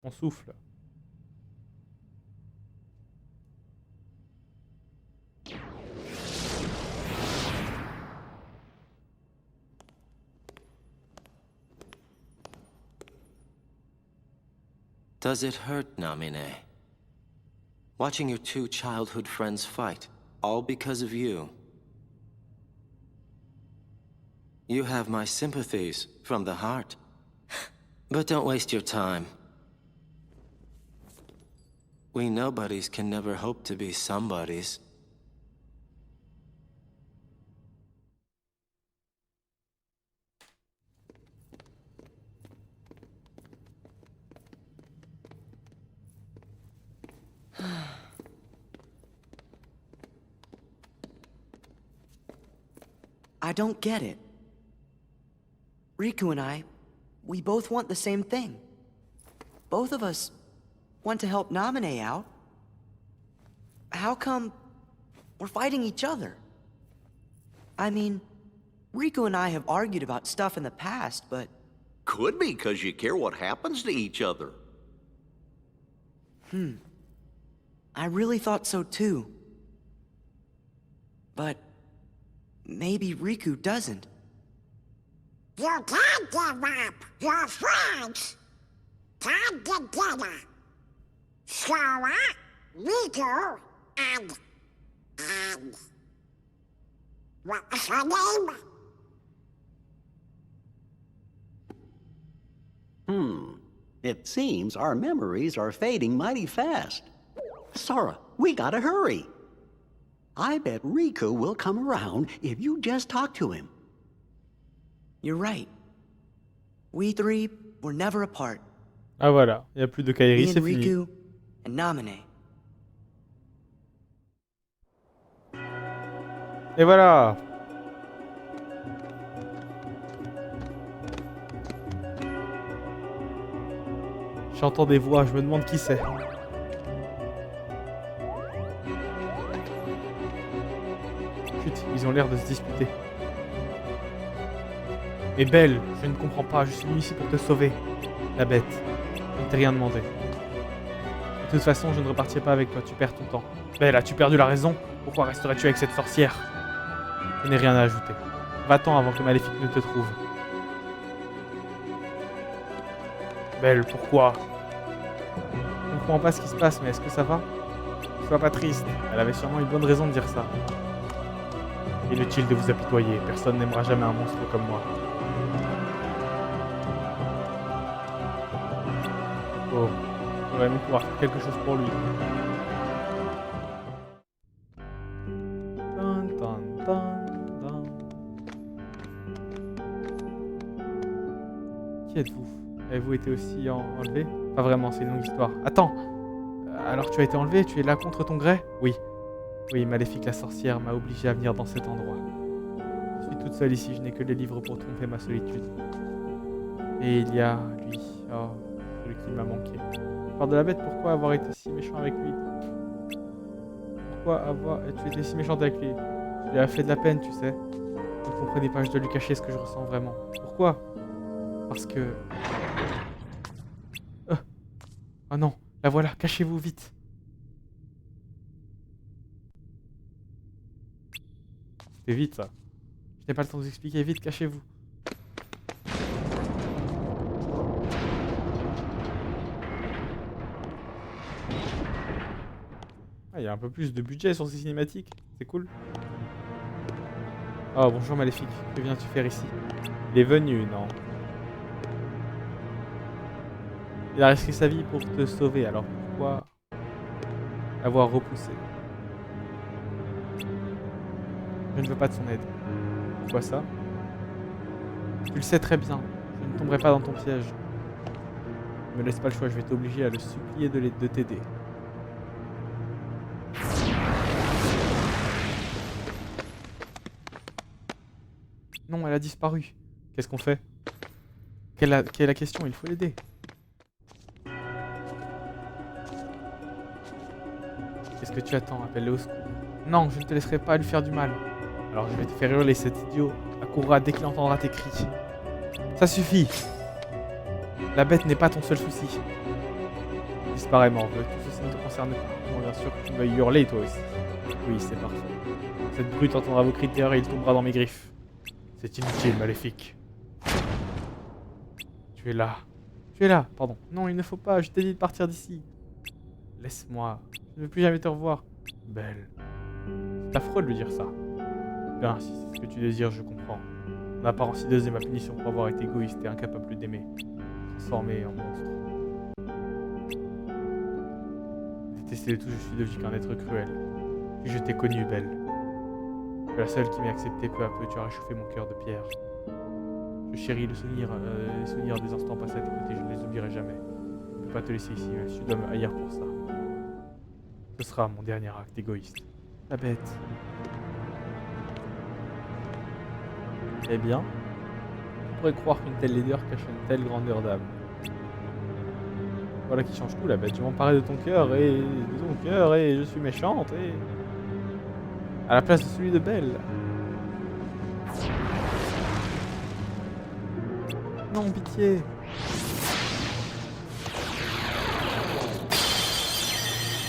On souffle. Does it hurt, Namine? Watching your two childhood friends fight, all because of you. You have my sympathies from the heart. But don't waste your time. We nobodies can never hope to be somebodies. I don't get it. Riku and I, we both want the same thing. Both of us want to help Naminé out. How come we're fighting each other? I mean, Riku and I have argued about stuff in the past, but... Could be because you care what happens to each other. I really thought so too. But maybe Riku doesn't. You can't give up your friends. Come together. Sora, Riku, and... What's her name? It seems our memories are fading mighty fast. Sora, we gotta hurry. I bet Riku will come around if you just talk to him. You're right. We three were never apart. Ah voilà, il n'y a plus de Kairi, Me c'est and fini. Riku and Naminé. Et voilà. J'entends des voix, je me demande qui c'est. Chut, ils ont l'air de se disputer. Mais Belle, je ne comprends pas, je suis venu ici pour te sauver. La bête, je ne t'ai rien demandé. De toute façon, je ne repartirai pas avec toi, tu perds ton temps. Belle, as-tu perdu la raison? Pourquoi resterais-tu avec cette sorcière? Je n'ai rien à ajouter. Va-t'en avant que Maléfique ne te trouve. Belle, pourquoi? Je ne comprends pas ce qui se passe, mais est-ce que ça va? Sois pas triste, elle avait sûrement une bonne raison de dire ça. Inutile de vous apitoyer, personne n'aimera jamais un monstre comme moi. Oh, j'aurais aimé pouvoir faire quelque chose pour lui. Dun, dun, dun, dun. Qui êtes-vous? Avez-vous été aussi enlevé? Pas vraiment, c'est une longue histoire. Attends! Alors tu as été enlevé, tu es là contre ton gré? Oui. Oui, Maléfique la sorcière m'a obligé à venir dans cet endroit. Je suis toute seule ici, je n'ai que les livres pour tromper ma solitude. Et il y a lui, oh, celui qui m'a manqué. Part de la bête, pourquoi avoir été si méchant avec lui? Pourquoi avoir... Tu étais si méchante avec lui? Je lui ai fait de la peine, tu sais. Vous ne comprenez pas, je dois lui cacher ce que je ressens vraiment. Pourquoi? Parce que... Oh non, la voilà, cachez-vous vite. C'était vite ça. Je n'ai pas le temps de vous expliquer, vite, cachez-vous. Ah, il y a un peu plus de budget sur ces cinématiques, c'est cool. Oh, bonjour Maléfique, que viens-tu faire ici? Il est venu, non? Il a risqué sa vie pour te sauver, alors pourquoi l'avoir repoussé? Je ne veux pas de son aide. Pourquoi ça? Tu le sais très bien, je ne tomberai pas dans ton piège. Ne me laisse pas le choix, je vais t'obliger à le supplier de t'aider. Non, elle a disparu. Qu'est-ce qu'on fait? Quelle est la question? Il faut l'aider. Qu'est-ce que tu attends? Appelle-le au secours. Non, je ne te laisserai pas lui faire du mal. Alors je vais te faire hurler, cet idiot accourra dès qu'il entendra tes cris. Ça suffit. La bête n'est pas ton seul souci. Disparais, morveux. Tout ceci ne te concerne pas. Bon, bien sûr que tu vas hurler, toi aussi. Oui, c'est parfait. Cette brute entendra vos cris de terreur et il tombera dans mes griffes. C'est inutile, maléfique. Tu es là. Tu es là, pardon. Non, il ne faut pas, je t'ai dit de partir d'ici. Laisse-moi. Je ne veux plus jamais te revoir. Belle. C'est affreux de lui dire ça. Bien, si c'est ce que tu désires, je comprends. En apparence hideuse est ma punition pour avoir été égoïste et incapable d'aimer. Transformé en monstre. Détesté de tout, je suis devenu qu'un être cruel. Puis je t'ai connue, Belle. Tu es la seule qui m'ait accepté peu à peu, tu as réchauffé mon cœur de pierre. Je chéris les souvenirs des instants passés à tes côtés, je ne les oublierai jamais. Je ne peux pas te laisser ici, même si tu dois me haïr pour ça. Ce sera mon dernier acte égoïste. La bête. Eh bien, on pourrait croire qu'une telle laideur cache une telle grandeur d'âme. Voilà qui change tout, la bête. Je m'emparais de ton cœur et je suis méchante et... à la place de celui de Belle. Non, pitié.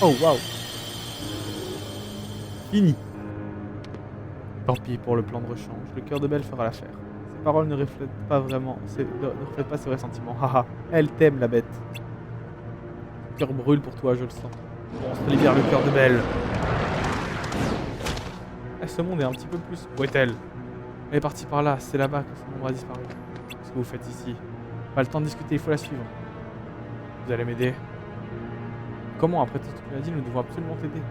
Oh, waouh. Fini. Tant pis pour le plan de rechange. Le cœur de Belle fera l'affaire. Ses paroles ne reflètent pas vraiment... ne reflètent pas ses vrais sentiments. Haha. Elle t'aime, la bête. Le cœur brûle pour toi, je le sens. Monstre libère le cœur de Belle. Eh, ce monde est un petit peu plus... Où est-elle? Elle est partie par là. C'est là-bas que son ombre a disparu. Qu'est-ce que vous faites ici? Pas le temps de discuter, il faut la suivre. Vous allez m'aider? Comment? Après tout ce que tu m'as dit, nous devons absolument t'aider.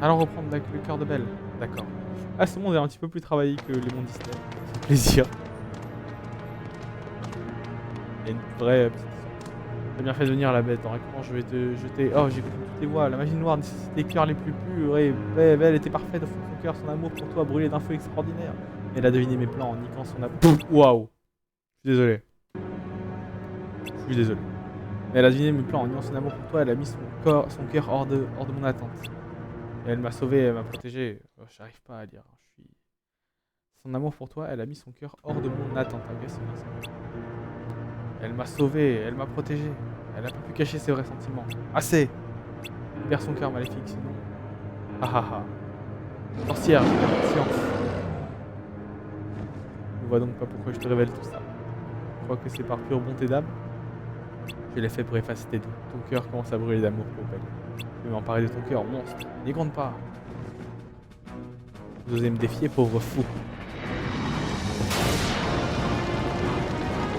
Allons reprendre le cœur de Belle. D'accord. Ah, ce monde est un petit peu plus travaillé que les mondes Disney. C'est plaisir. Il y a une vraie petite... T'as bien fait de venir, la bête. En récompense, je vais te jeter... Oh, j'ai compris toutes tes voix. La magie noire nécessite les cœurs les plus purs. Et Belle était parfaite au fond de son cœur. Son amour pour toi brûlait d'un feu extraordinaire. Elle a deviné mes plans en niquant son amour. Waouh. Je suis désolé. Je suis désolé. Mais elle a deviné mes plans en niquant son amour pour toi. Elle a mis son cœur hors de mon attente. Et elle m'a sauvé, elle m'a protégé. Oh, j'arrive pas à lire. Son amour pour toi, elle a mis son cœur hors de mon attente. Ok, c'est bien ça. Elle m'a sauvé, elle m'a protégé. Elle n'a pas pu cacher ses vrais sentiments. Assez. Libère son cœur maléfique, sinon... Ah ah ah. Sorcière, j'ai pas de patience. Je ne vois donc pas pourquoi je te révèle tout ça. Je crois que c'est par pure bonté d'âme. Je l'ai fait pour effacer tes doutes. Ton cœur commence à brûler d'amour pour Belle. Je vais m'emparer de ton cœur, monstre. N'y compte pas. Vous osez me défier, pauvre fou.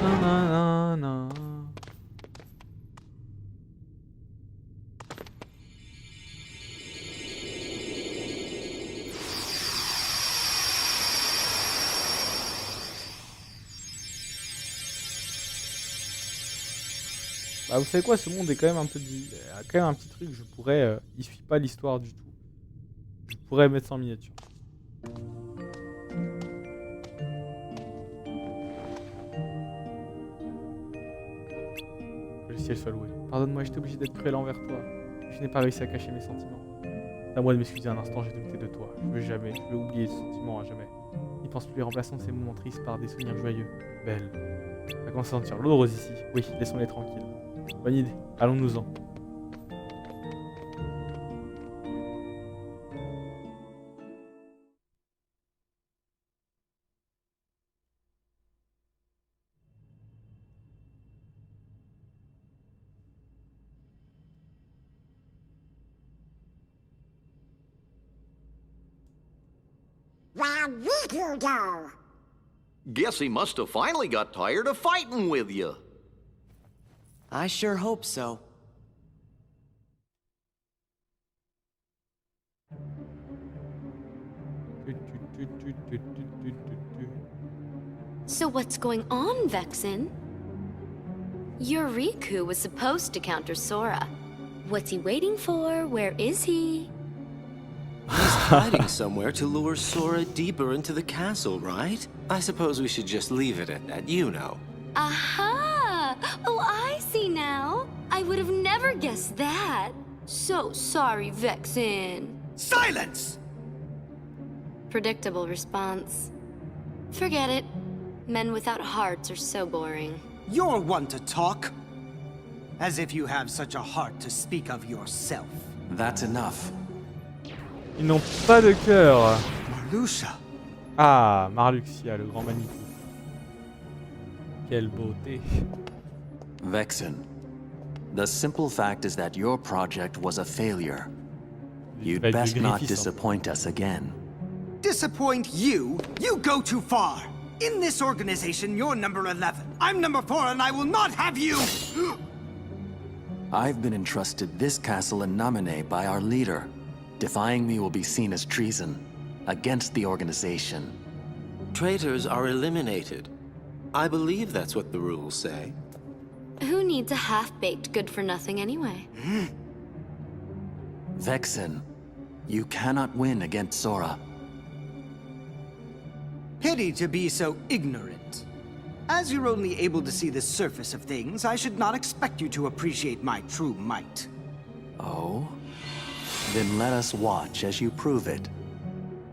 Nanana. Bah, vous savez quoi, ce monde est quand même un peu... Il y a quand même un petit truc, je pourrais... il suit pas l'histoire du tout. Je pourrais mettre ça en miniature. Que le ciel soit loué. Pardonne-moi, j'étais obligé d'être cruel envers toi. Je n'ai pas réussi à cacher mes sentiments. C'est à moi de m'excuser un instant, j'ai douté de toi. Je veux oublier ce sentiment à jamais. N'y pense plus, remplaçons ces moments tristes par des souvenirs joyeux. Belle. Ça commence à sentir l'odeur ici. Oui, laissons-les tranquilles. Bonne idée, allons-nous-en. Where'd Riku go? Guess he must have finally got tired of fighting with you. I sure hope so. So what's going on, Vexen? Your Riku was supposed to counter Sora. What's he waiting for? Where is he? He's hiding somewhere to lure Sora deeper into the castle, right? I suppose we should just leave it at that, you know. Aha! Oh, I see now. I would have never guessed that. So sorry, Vexen. Silence! Predictable response. Forget it. Men without hearts are so boring. You're one to talk. As if you have such a heart to speak of yourself. That's enough. Ils n'ont pas de cœur. Marluxia. Ah, Marluxia, le grand magnifique. Quelle beauté. Vexen, the simple fact is that your project was a failure. You'd Avec best du not griffisme. disappoint us again. Disappoint you? You go too far. In this organization, you're number 11. I'm number 4, and I will not have you! I've been entrusted this castle in Namine by our leader. Defying me will be seen as treason against the organization. Traitors are eliminated. I believe that's what the rules say. Who needs a half-baked good-for-nothing anyway? Vexen, you cannot win against Sora. Pity to be so ignorant. As you're only able to see the surface of things, I should not expect you to appreciate my true might. Oh? Then let us watch as you prove it.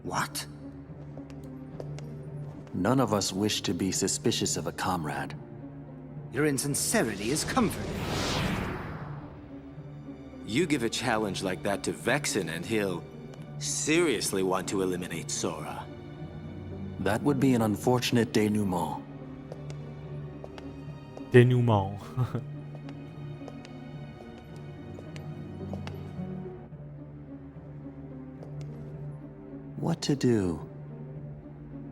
What? None of us wish to be suspicious of a comrade. Your insincerity is comforting. You give a challenge like that to Vexen and he'll seriously want to eliminate Sora. That would be an unfortunate denouement. Dénouement. What to do?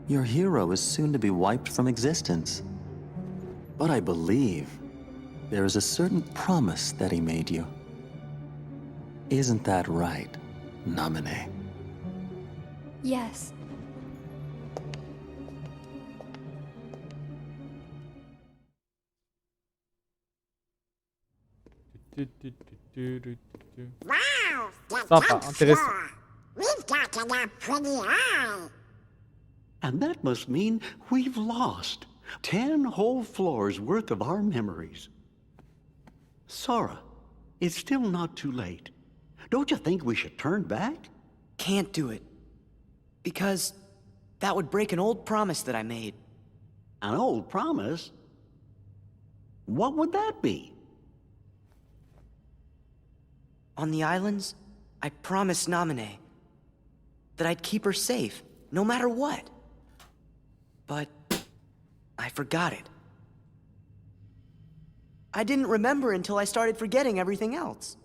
Your hero is soon to be wiped from existence. But I believe there is a certain promise that he made you. Isn't that right, Namine? Yes. Wow! The Sympa, jump intéressant. score. We've got a pretty eye. And that must mean we've lost 10 whole floors worth of our memories. Sora, it's still not too late. Don't you think we should turn back? Can't do it. Because that would break an old promise that I made. An old promise? What would that be? On the islands, I promised Namine that I'd keep her safe, no matter what. But I forgot it. I didn't remember until I started forgetting everything else.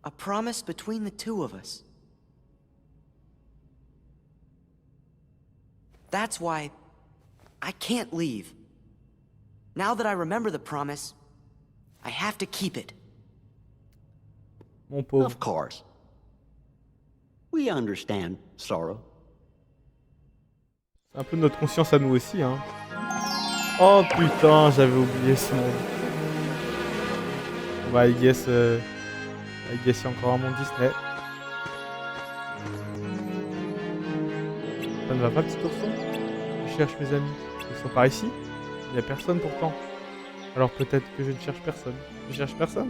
A promise between the two of us. That's why I can't leave. Now that I remember the promise, I have to keep it. Mon pauvre. Of course. We understand, Sora. C'est un peu notre conscience à nous aussi, hein. Oh putain, j'avais oublié ce monde. On va I guess il y a encore un monde Disney. Ça ne va pas, petit ourson? Je cherche mes amis. Ils sont par ici? Il n'y a personne pourtant. Alors peut-être que je ne cherche personne. Je cherche personne?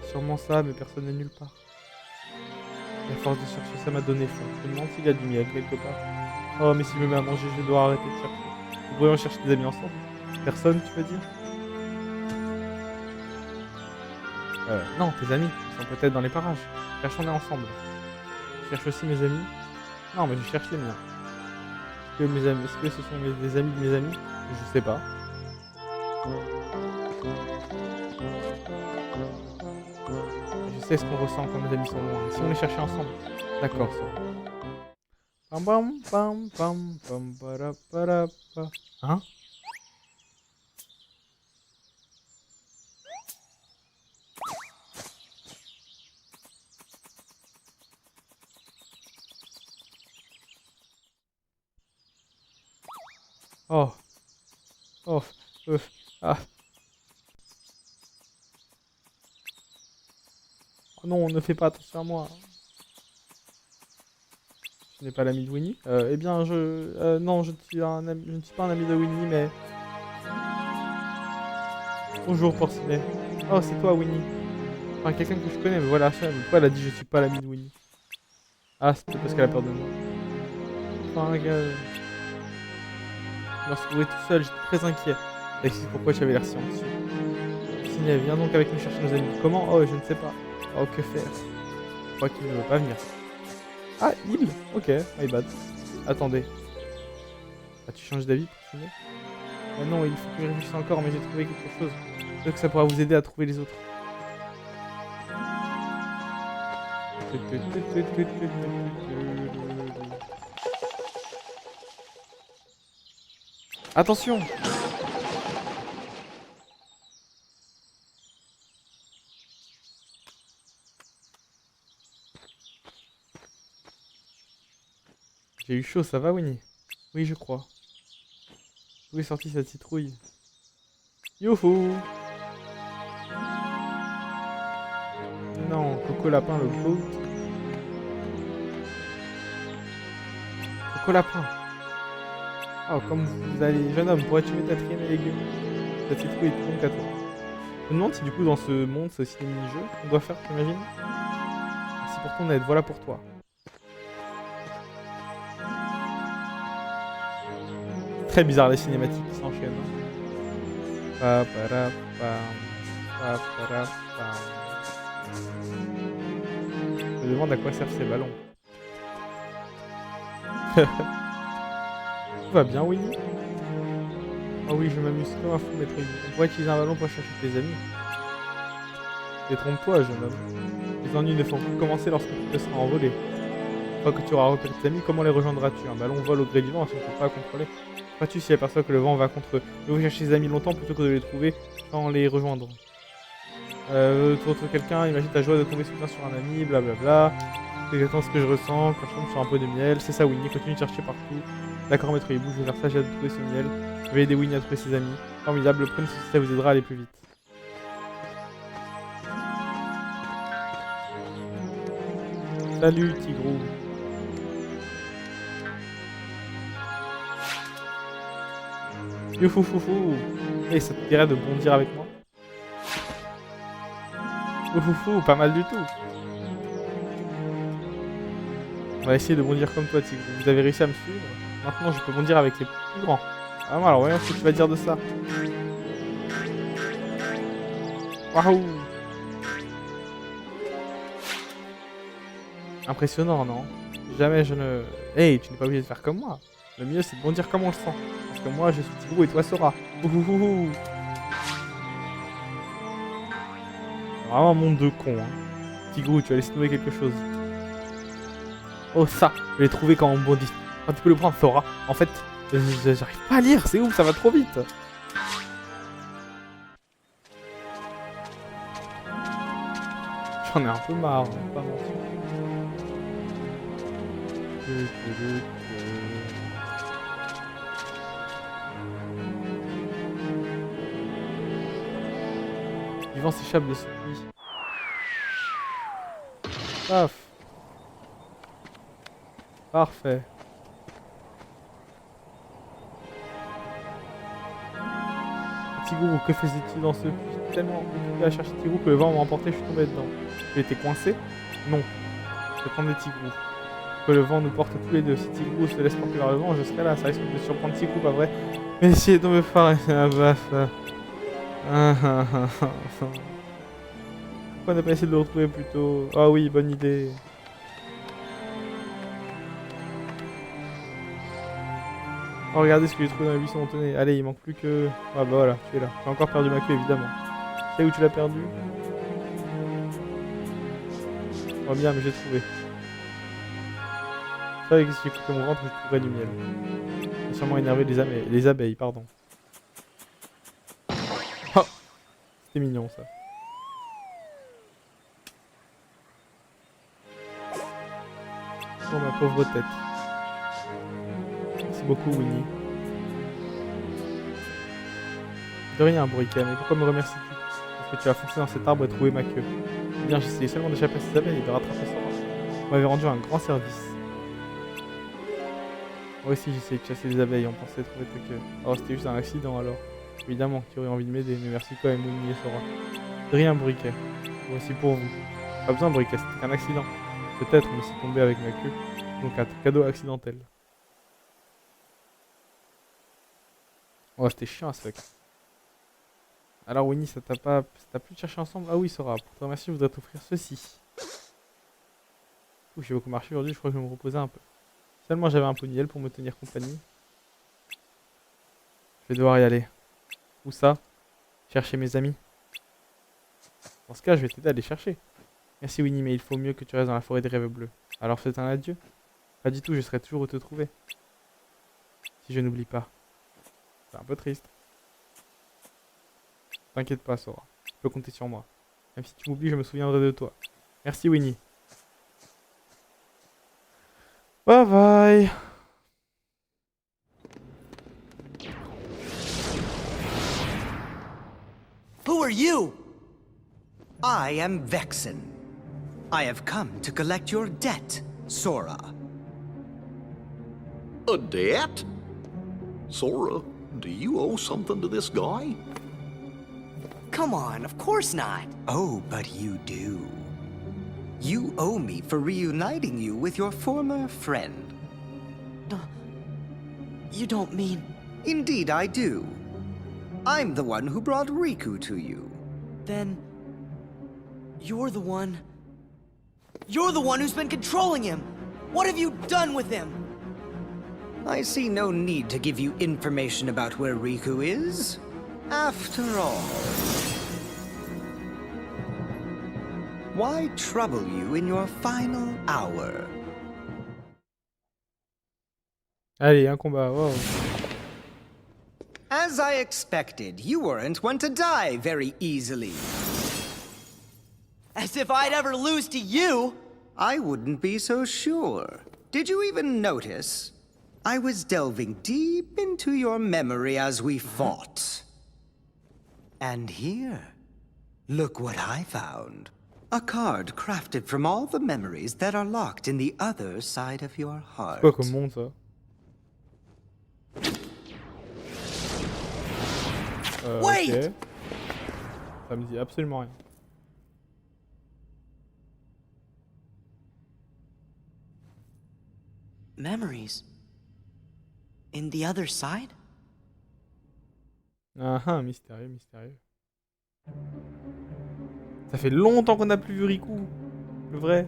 Sûrement ça, mais personne n'est nulle part. La force de chercher, ça m'a donné faim. Je me demande s'il y a du miel quelque part. Oh, mais s'il me met à manger, je dois arrêter de chercher. Nous pourrions chercher des amis ensemble. Personne, tu veux dire? Non, tes amis. Ils sont peut-être dans les parages. Cherchons-les ensemble. Je cherche aussi mes amis. Non, mais je cherche les miens. Est-ce que ce sont des amis de mes amis? Je sais pas. Je sais ce qu'on ressent quand mes amis sont loin. Et si on les cherchait ensemble? D'accord, ça. Pam pam pam pam pam para para pa. Hein? Oh. Oh. Ah. Oh non, ne fais pas attention à moi. Je n'ai pas l'ami de Winnie. Eh bien, non, je ne suis pas un ami de Winnie, mais... Bonjour, Porcinet. Oh, c'est toi, Winnie. Enfin, quelqu'un que je connais, mais voilà, ça. Mais pourquoi elle a dit je suis pas l'ami de Winnie? Ah, c'est peut-être parce qu'elle a peur de moi. Enfin, gars... Lorsque vous êtes tout seul, j'étais très inquiet. Explique pourquoi tu avais l'air si anxieux. Signal, viens donc avec nous chercher nos amis. Comment? Oh, je ne sais pas. Oh, que faire? Je crois qu'il ne veut pas venir. Ah, il? Ok, my bad. Attendez. Ah, tu changes d'avis pour signer? Ah non, il faut que je réfléchisse encore, mais j'ai trouvé quelque chose. Peut-être que ça pourra vous aider à trouver les autres. Attention! J'ai eu chaud, ça va, Winnie? Oui, je crois. Où est sortie cette citrouille? Youhou! Non, Coco Lapin, le goat. Coco Lapin. Oh, comme vous allez, jeune homme, pourrais-tu mettre ta trienne et légumes? Cette citrouille est donc à toi. Je me demande si du coup dans ce monde, c'est aussi des mini-jeux qu'on doit faire, t'imagines? Merci pour ton aide, voilà pour toi. Très bizarre les cinématiques qui s'enchaînent. Je me demande à quoi servent ces ballons. Tout va bien, Winnie? Oh oui, je m'amuse comme un fou, maître Yu. On pourrait utiliser un ballon pour chercher tes amis. Détrompe-toi, jeune homme. Les ennuis ne font plus commencer lorsque tu te seras envolé. Une fois que tu auras repéré tes amis, comment les rejoindras-tu? Un ballon vole au gré du vent, tu ne peux pas contrôler. Feras-tu si aperçoit que le vent va contre eux? Il faut chercher ses amis longtemps plutôt que de les trouver sans les rejoindre. Tu retrouves quelqu'un, imagine ta joie de tomber soudain sur un ami, blablabla. C'est exactement ce que je ressens quand je tombe sur un pot de miel. C'est ça, Winnie, continue de chercher partout. D'accord, maître Hibou, je vais faire ça, j'ai hâte de trouver ce miel. Je vais aider Winnie à trouver ses amis. Formidable, prenez ceci, ça vous aidera à aller plus vite. Salut, Tigrou. Youfoufou. Et ça te dirait de bondir avec moi? Youfoufou, pas mal du tout. On va essayer de bondir comme toi, Tigrou. Vous avez réussi à me suivre. Maintenant, je peux bondir avec les plus grands. Ah, alors voyons ce que tu vas dire de ça. Waouh! Impressionnant, non? Jamais je ne... Hey, tu n'es pas obligé de faire comme moi. Le mieux, c'est de bondir comme on le sent. Parce que moi, je suis Tigrou et toi, Sora. Ouhouhou. Vraiment un monde de cons, hein. Tigrou, tu as laissé tomber quelque chose. Oh, ça, je l'ai trouvé quand on bondit. Quand tu peux le prendre, Sora. En fait, j'arrive pas à lire, c'est ouf, ça va trop vite. J'en ai un peu marre, hein, pas mentir. Le vent s'échappe de ce puits. Paf. Parfait. Tigrou, que faisais-tu dans ce puits? Tellement occupé à chercher Tigrou que le vent m'a emporté, je suis tombé dedans. Tu étais coincé? Non. Je vais prendre Tigrou. Que le vent nous porte tous les deux. Si Tigrou se laisse porter vers le vent, je serai là. Ça risque de surprendre Tigrou, pas vrai? Mais essayez de me faire un baf. Pourquoi ne pas essayer de le retrouver plus tôt? Ah oui, bonne idée. Oh, regardez ce que j'ai trouvé dans les buissons. Tenez, allez, il manque plus que... Ah bah voilà, tu es là. J'ai encore perdu ma queue, évidemment. Tu sais où tu l'as perdu? Oh bien, mais j'ai trouvé. Je savais que si j'écoutais mon ventre, je trouverais du miel. J'ai sûrement énervé les abeilles, pardon. Oh, c'était mignon, ça. Oh, ma pauvre tête. Merci beaucoup, Winnie. De rien, Briquet, mais pourquoi me remercies-tu? Parce que tu as foncé dans cet arbre et trouvé ma queue. Eh bien, j'essayais seulement d'échapper à ces abeilles et de rattraper Sora. Vous m'avez rendu un grand service. Moi aussi, j'essayais de chasser les abeilles, on pensait trouver ta queue. Oh, c'était juste un accident alors. Évidemment, tu aurais envie de m'aider, mais merci quand même, Winnie et Sora. De rien, Briquet. Voici pour vous. Pas besoin, Briquet, c'était qu'un accident. Peut-être, mais c'est tombé avec ma queue. Donc un cadeau accidentel. Oh, c'était chiant, ce mec. Alors Winnie, ça t'a plu de chercher ensemble? Ah oui, Sora, pour te remercier, je voudrais t'offrir ceci. Ouh, j'ai beaucoup marché aujourd'hui, je crois que je vais me reposer un peu. Seulement j'avais un peu de miel pour me tenir compagnie. Je vais devoir y aller. Où ça? Chercher mes amis. Dans ce cas, je vais t'aider à les chercher. Merci Winnie, mais il faut mieux que tu restes dans la forêt des rêves bleus. Alors c'est un adieu? Pas du tout, je serai toujours où te trouver. Si je n'oublie pas. C'est un peu triste. T'inquiète pas, Sora. Tu peux compter sur moi. Même si tu m'oublies, je me souviendrai de toi. Merci Winnie. Bye bye. Who are you? I am Vexen. I have come to collect your debt, Sora. A debt? Sora, do you owe something to this guy? Come on, of course not. Oh, but you do. You owe me for reuniting you with your former friend. You don't mean... Indeed, I do. I'm the one who brought Riku to you. Then... You're the one... You're the one who's been controlling him! What have you done with him? I see no need to give you information about where Riku is. After all... Why trouble you in your final hour? Allez, un combat. Wow. As I expected, you weren't one to die very easily. As if I'd ever lose to you! I wouldn't be so sure. Did you even notice? I was delving deep into your memory as we fought. And here, look what I found. A card crafted from all the memories that are locked in the other side of your heart. Quoi comme monde ça? Wait! Ok. Ça me dit absolument rien. Memories. In the other side? Ah ah, mystérieux, mystérieux. Ça fait longtemps qu'on n'a plus vu Riku. Le vrai.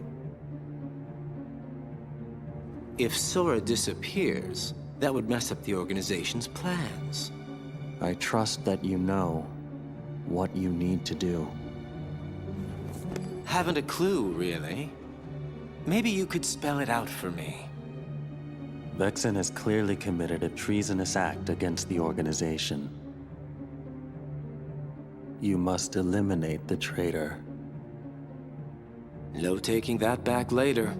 If Sora disappears, that would mess up the organization's plans. I trust that you know what you need to do. Haven't a clue, really. Maybe you could spell it out for me. Vexen has clearly committed a treasonous act against the organization. You must eliminate the traitor. No taking that back later.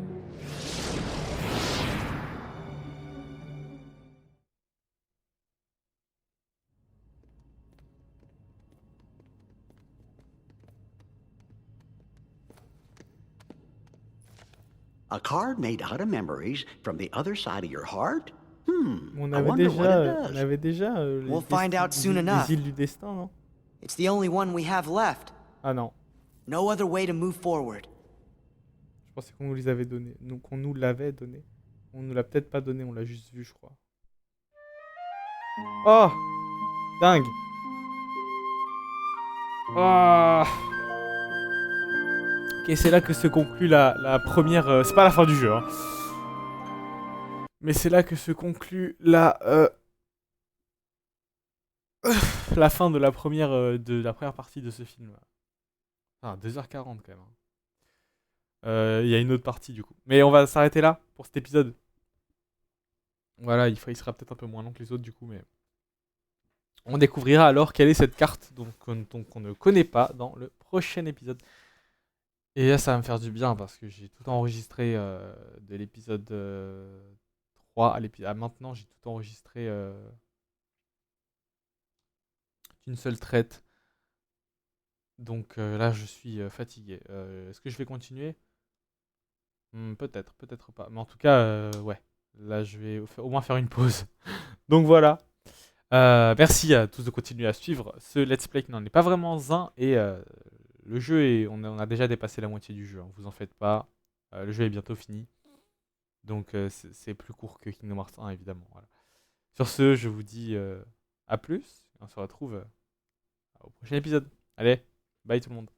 A card made out of memories from the other side of your heart? On I avait wonder what it déjà, does. les We'll find out soon les enough. îles du destin, non? It's the only one we have left. Ah non. No other way to move forward. Je pensais qu'on nous les avait donnés. Qu'on nous l'avait donné. On nous l'a peut-être pas donné, on l'a juste vu, je crois. Oh! Dingue! Oh! Ok, c'est là que se conclut la première... c'est pas la fin du jeu, hein. Mais c'est là que se conclut la fin de la première partie de ce film. Enfin, 2h40 quand même, hein. Il y a une autre partie du coup. Mais on va s'arrêter là pour cet épisode. Voilà, il sera peut-être un peu moins long que les autres du coup, mais on découvrira alors quelle est cette carte qu'on ne connaît pas dans le prochain épisode. Et là, ça va me faire du bien parce que j'ai tout enregistré de l'épisode 3 à maintenant. J'ai tout enregistré d'une seule traite. Donc là, je suis fatigué. Est-ce que je vais continuer? Peut-être, peut-être pas. Mais en tout cas, ouais. Là, je vais au moins faire une pause. Donc voilà. Merci à tous de continuer à suivre ce let's play qui n'en est pas vraiment un. Et le jeu, on a déjà dépassé la moitié du jeu. Hein, vous en faites pas. Le jeu est bientôt fini. Donc c'est plus court que Kingdom Hearts 1, évidemment. Voilà. Sur ce, je vous dis à plus. On se retrouve au prochain épisode. Allez, bye tout le monde.